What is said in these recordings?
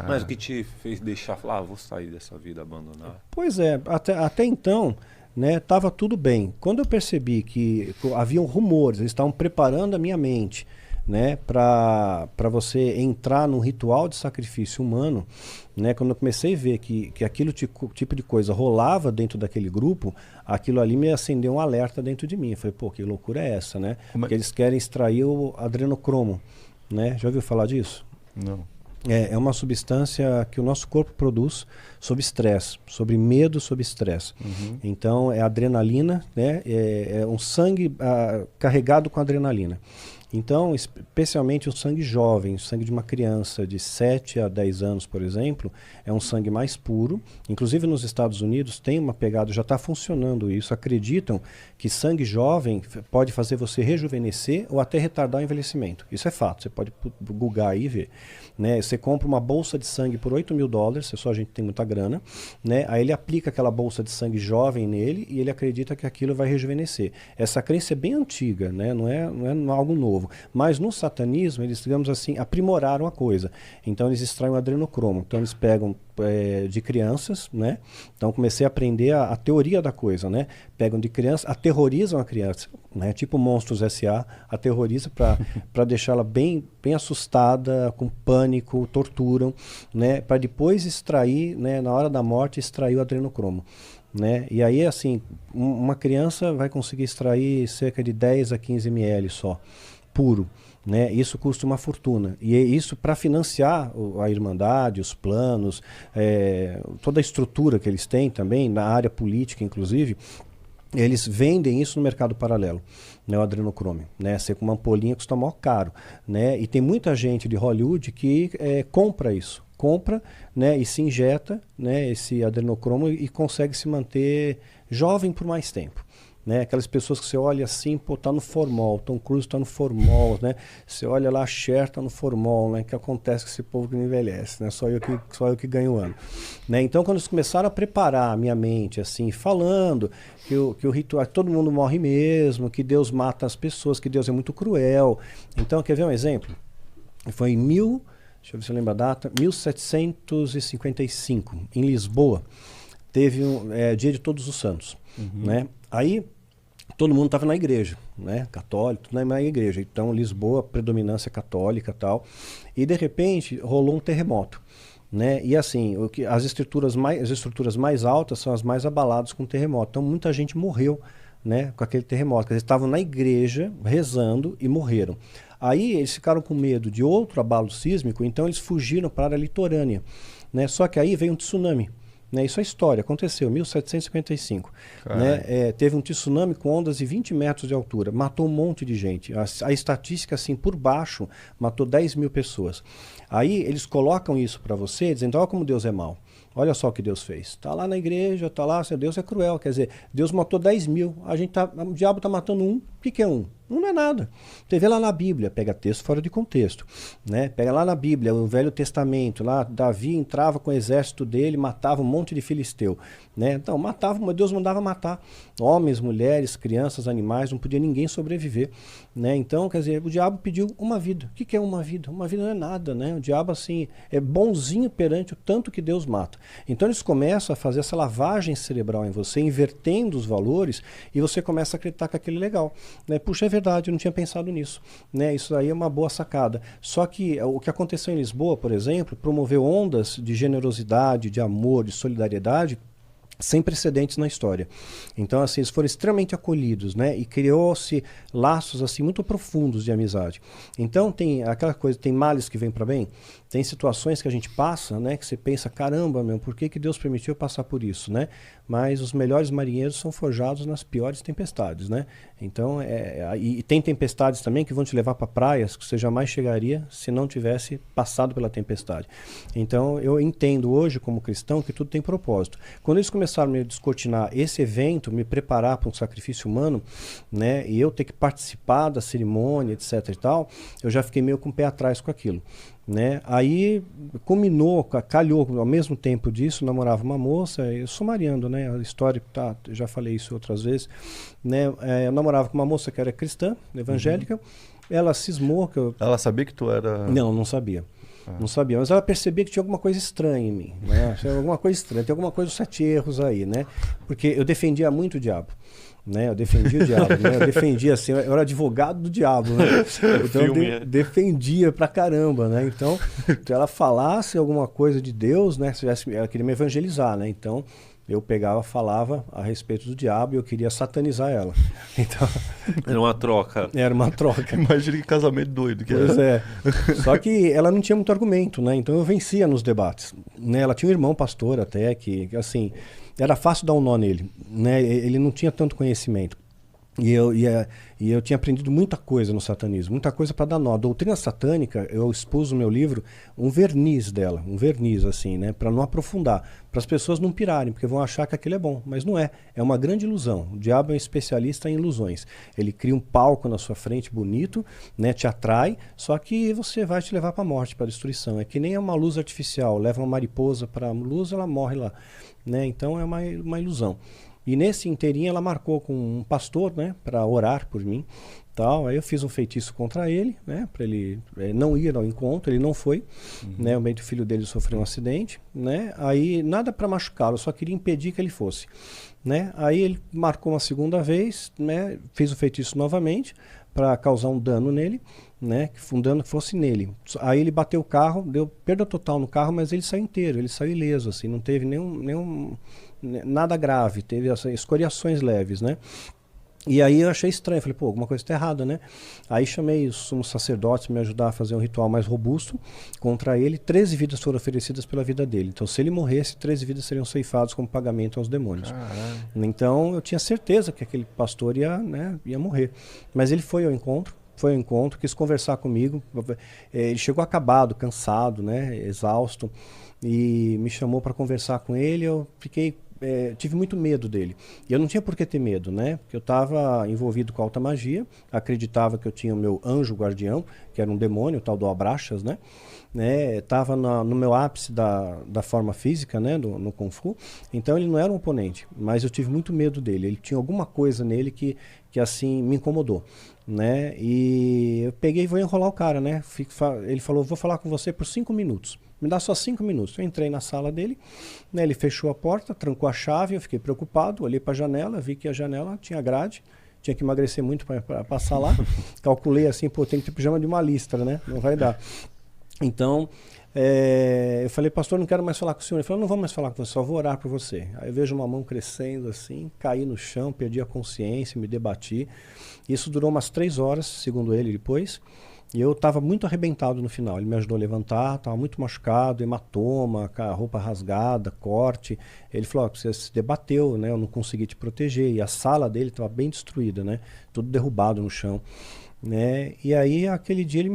Mas o que te fez deixar, falar, vou sair dessa vida, abandonar? Pois é, até então, né, estava tudo bem. Quando eu percebi que haviam rumores, eles estavam preparando a minha mente, né, para você entrar num ritual de sacrifício humano, né, quando eu comecei a ver que aquele tipo de coisa rolava dentro daquele grupo, aquilo ali me acendeu um alerta dentro de mim. Eu falei, pô, que loucura é essa, né? Porque eles querem extrair o adrenocromo, né? Já ouviu falar disso? Não. É uma substância que o nosso corpo produz sob estresse, sobre medo, sob estresse. Então, é adrenalina, né? É um sangue carregado com adrenalina. Então, especialmente o sangue jovem, o sangue de uma criança de 7 a 10 anos, por exemplo, é um sangue mais puro. Inclusive nos Estados Unidos tem uma pegada, já está funcionando isso. Acreditam que sangue jovem pode fazer você rejuvenescer ou até retardar o envelhecimento. Isso é fato, você pode googar aí e ver. Né? Você compra uma bolsa de sangue por $8.000, só a gente tem muita grana, né? Aí ele aplica aquela bolsa de sangue jovem nele e ele acredita que aquilo vai rejuvenescer. Essa crença é bem antiga, né? Não é algo novo. Mas no satanismo, eles, digamos assim, aprimoraram a coisa. Então eles extraem o adrenocromo. Então eles pegam de crianças, né? Então comecei a aprender a teoria da coisa, né? Pegam de criança, aterrorizam a criança, né? Tipo Monstros S.A., aterroriza para deixá-la bem assustada, com pânico, torturam, né? Para depois extrair, né? Na hora da morte, extrair o adrenocromo. Né? E aí, assim, uma criança vai conseguir extrair cerca de 10 a 15 ml só, puro. Né? Isso custa uma fortuna. E isso para financiar a Irmandade, os planos, toda a estrutura que eles têm também, na área política inclusive, eles vendem isso no mercado paralelo, né, o adrenocrome. Né? Ser com uma ampolinha custa maior caro. Né? E tem muita gente de Hollywood que compra isso. Compra, né, e se injeta, né, esse adrenocromo e consegue se manter jovem por mais tempo. Né? Aquelas pessoas que você olha assim, pô, tá no formol, Tom Cruise tá no formol, né? Você olha lá, a Cher tá no formol, né? Que acontece com esse povo que não envelhece, né? Só eu que ganho ano. Né? Então, quando eles começaram a preparar a minha mente, assim, falando que o ritual, todo mundo morre mesmo, que Deus mata as pessoas, que Deus é muito cruel. Então, quer ver um exemplo? Foi em deixa eu ver se eu lembro a data, 1755, em Lisboa, teve dia de Todos os Santos. Né? Aí todo mundo estava na igreja, né? Católico, na igreja. Então Lisboa, predominância católica e tal. E de repente rolou um terremoto. Né? E assim, as estruturas mais altas são as mais abaladas com terremoto. Então muita gente morreu, né, com aquele terremoto. Quer dizer, estavam na igreja rezando e morreram. Aí eles ficaram com medo de outro abalo sísmico, então eles fugiram para a área litorânea. Né? Só que aí veio um tsunami. Né? Isso é história, aconteceu em 1755. Né? Teve um tsunami com ondas de 20 metros de altura, matou um monte de gente. A estatística, assim, por baixo, matou 10 mil pessoas. Aí eles colocam isso para você, dizendo, olha como Deus é mau. Olha só o que Deus fez. Está lá na igreja, está lá, Deus é cruel. Quer dizer, Deus matou 10 mil, o diabo está matando um. O que é um? Um não é nada. Você vê lá na Bíblia, pega texto fora de contexto. Né? Pega lá na Bíblia, o Velho Testamento, lá Davi entrava com o exército dele, matava um monte de filisteu. Né? Então, matava, mas Deus mandava matar. Homens, mulheres, crianças, animais, não podia ninguém sobreviver. Né? Então, quer dizer, o diabo pediu uma vida. O que é uma vida? Uma vida não é nada. Né? O diabo, assim, é bonzinho perante o tanto que Deus mata. Então, eles começam a fazer essa lavagem cerebral em você, invertendo os valores, e você começa a acreditar que aquilo é legal. Né? Puxa, é verdade, eu não tinha pensado nisso. Né? Isso aí é uma boa sacada. Só que o que aconteceu em Lisboa, por exemplo, promoveu ondas de generosidade, de amor, de solidariedade, sem precedentes na história. Então, assim, eles foram extremamente acolhidos, né? E criou-se laços, assim, muito profundos de amizade. Então, tem aquela coisa, tem males que vêm para bem, tem situações que a gente passa, né? Que você pensa, caramba, meu, por que Deus permitiu eu passar por isso, né? Mas os melhores marinheiros são forjados nas piores tempestades, né? Então, e tem tempestades também que vão te levar para praias que você jamais chegaria se não tivesse passado pela tempestade. Então, eu entendo hoje, como cristão, que tudo tem propósito. Quando eles começaram a me descortinar esse evento, me preparar para um sacrifício humano, né? E eu ter que participar da cerimônia, etc e tal, eu já fiquei meio com o pé atrás com aquilo. Né? Aí calhou, ao mesmo tempo disso, namorava uma moça, eu sumariando, né? A história, eu já falei isso outras vezes, né? Eu namorava com uma moça que era cristã, evangélica, ela cismou que eu... Ela sabia que tu era... Não sabia. Não sabia, mas ela percebia que tinha alguma coisa estranha em mim, né? Tinha alguma coisa estranha, tem alguma coisa dos 7 erros aí, né? Porque eu defendia muito o diabo. Né? Eu defendia o diabo, né? Eu defendia assim, eu era advogado do diabo, né? Então eu defendia pra caramba, né? Então, se ela falasse alguma coisa de Deus, né? Ela queria me evangelizar, né? Então, eu pegava, falava a respeito do diabo e eu queria satanizar ela. Então, era uma troca. Era uma troca. Imagina que casamento doido que pois era. Só que ela não tinha muito argumento, né? Então eu vencia nos debates. Né? Ela tinha um irmão pastor até, que assim, era fácil dar um nó nele. Né? Ele não tinha tanto conhecimento. E eu tinha aprendido muita coisa no satanismo, muita coisa para dar nó. A doutrina satânica, eu expus no meu livro um verniz dela, um verniz assim, né, para não aprofundar, para as pessoas não pirarem, porque vão achar que aquilo é bom, mas não é. É uma grande ilusão. O diabo é um especialista em ilusões. Ele cria um palco na sua frente bonito, né, te atrai, só que você vai te levar para a morte, para a destruição. É que nem uma luz artificial, leva uma mariposa para a luz, ela morre lá, né? Então é uma ilusão. E nesse inteirinho ela marcou com um pastor, né, para orar por mim, tal. Aí eu fiz um feitiço contra ele, né, para ele não ir ao encontro. Ele não foi, né, o meio do filho dele sofreu um acidente, né. Aí nada para machucá-lo, eu só queria impedir que ele fosse, né. Aí ele marcou uma segunda vez, né, fez o feitiço novamente para causar um dano nele, né, que um dano que fosse nele. Aí ele bateu o carro, deu perda total no carro, mas ele saiu inteiro, ele saiu ileso, assim, não teve nada grave, teve assim, escoriações leves, né? E aí eu achei estranho, falei, pô, alguma coisa está errada, né? Aí chamei os sumos sacerdotes para me ajudar a fazer um ritual mais robusto contra ele. 13 vidas foram oferecidas pela vida dele. Então, se ele morresse, 13 vidas seriam ceifadas como pagamento aos demônios. Caralho. Então, eu tinha certeza que aquele pastor ia morrer. Mas ele foi ao encontro, quis conversar comigo. Ele chegou acabado, cansado, né, exausto, e me chamou para conversar com ele. Eu tive muito medo dele. E eu não tinha por que ter medo, né? Porque eu estava envolvido com a alta magia, acreditava que eu tinha o meu anjo guardião, que era um demônio, o tal do Abraxas, né? Estava no meu ápice da forma física, né? No Kung Fu. Então ele não era um oponente, mas eu tive muito medo dele. Ele tinha alguma coisa nele que assim me incomodou, né? E eu peguei e vou enrolar o cara, né? Ele falou, vou falar com você por 5 minutos. Me dá só 5 minutos. Eu entrei na sala dele, né, ele fechou a porta, trancou a chave, eu fiquei preocupado, olhei para a janela, vi que a janela tinha grade, tinha que emagrecer muito para passar lá. Calculei assim, pô, tem que ter pijama de uma listra, né? Não vai dar. Então, eu falei, pastor, não quero mais falar com o senhor. Ele falou, não vou mais falar com você, só vou orar por você. Aí eu vejo uma mão crescendo assim, caí no chão, perdi a consciência, me debati. Isso durou umas 3 horas, segundo ele, depois. E eu estava muito arrebentado no final. Ele me ajudou a levantar, estava muito machucado, hematoma, a roupa rasgada, corte. Ele falou, você se debateu, né? Eu não consegui te proteger. E a sala dele estava bem destruída, né? Tudo derrubado no chão. Né? E aí, aquele dia, ele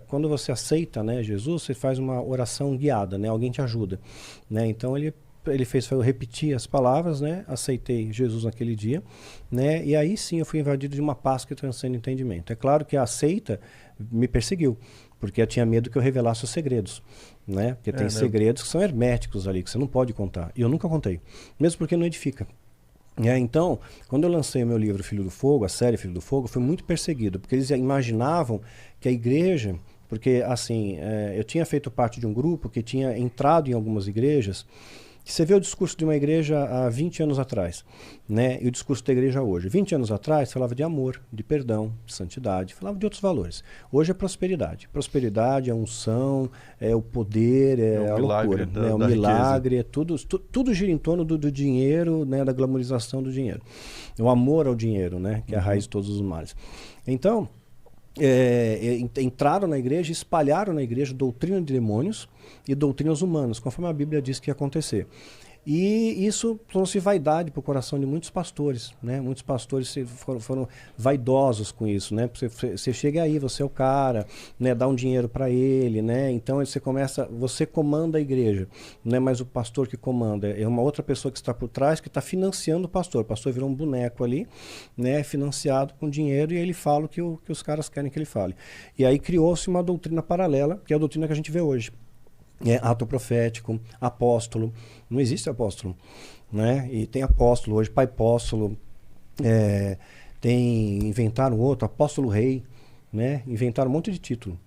quando você aceita, né, Jesus, você faz uma oração guiada, né? Alguém te ajuda. Né? Então, ele fez eu repetir as palavras, né? Aceitei Jesus naquele dia, né? E aí sim eu fui invadido de uma paz que transcende o entendimento. É claro que a seita me perseguiu, porque eu tinha medo que eu revelasse os segredos, né? Porque tem segredos que são herméticos ali, que você não pode contar. E eu nunca contei, mesmo porque não edifica. Então, quando eu lancei o meu livro Filho do Fogo, a série Filho do Fogo, foi muito perseguido, porque eles imaginavam que a igreja... Porque, assim, eu tinha feito parte de um grupo que tinha entrado em algumas igrejas. Você vê o discurso de uma igreja há 20 anos atrás, né? E o discurso da igreja hoje. 20 anos atrás falava de amor, de perdão, de santidade, falava de outros valores. Hoje é prosperidade. Prosperidade é unção, é o poder, é a loucura. O milagre, é tudo gira em torno do dinheiro, né? Da glamorização do dinheiro. O amor ao dinheiro, né? Que é a raiz de todos os males. Então, entraram na igreja, espalharam na igreja doutrina de demônios e doutrinas humanas, conforme a Bíblia diz que ia acontecer. E isso trouxe vaidade para o coração de muitos pastores, né? Muitos pastores foram vaidosos com isso, né? Você chega aí, você é o cara, né? Dá um dinheiro para ele, né? Então você comanda a igreja, não é mais o pastor que comanda, é uma outra pessoa que está por trás que está financiando o pastor virou um boneco ali, né? Financiado com dinheiro, e ele fala o que os caras querem que ele fale. E aí criou-se uma doutrina paralela, que é a doutrina que a gente vê hoje. Ato profético, apóstolo. Não existe apóstolo, né? E tem apóstolo hoje, pai apóstolo, inventaram outro, apóstolo rei, né? Inventaram um monte de título.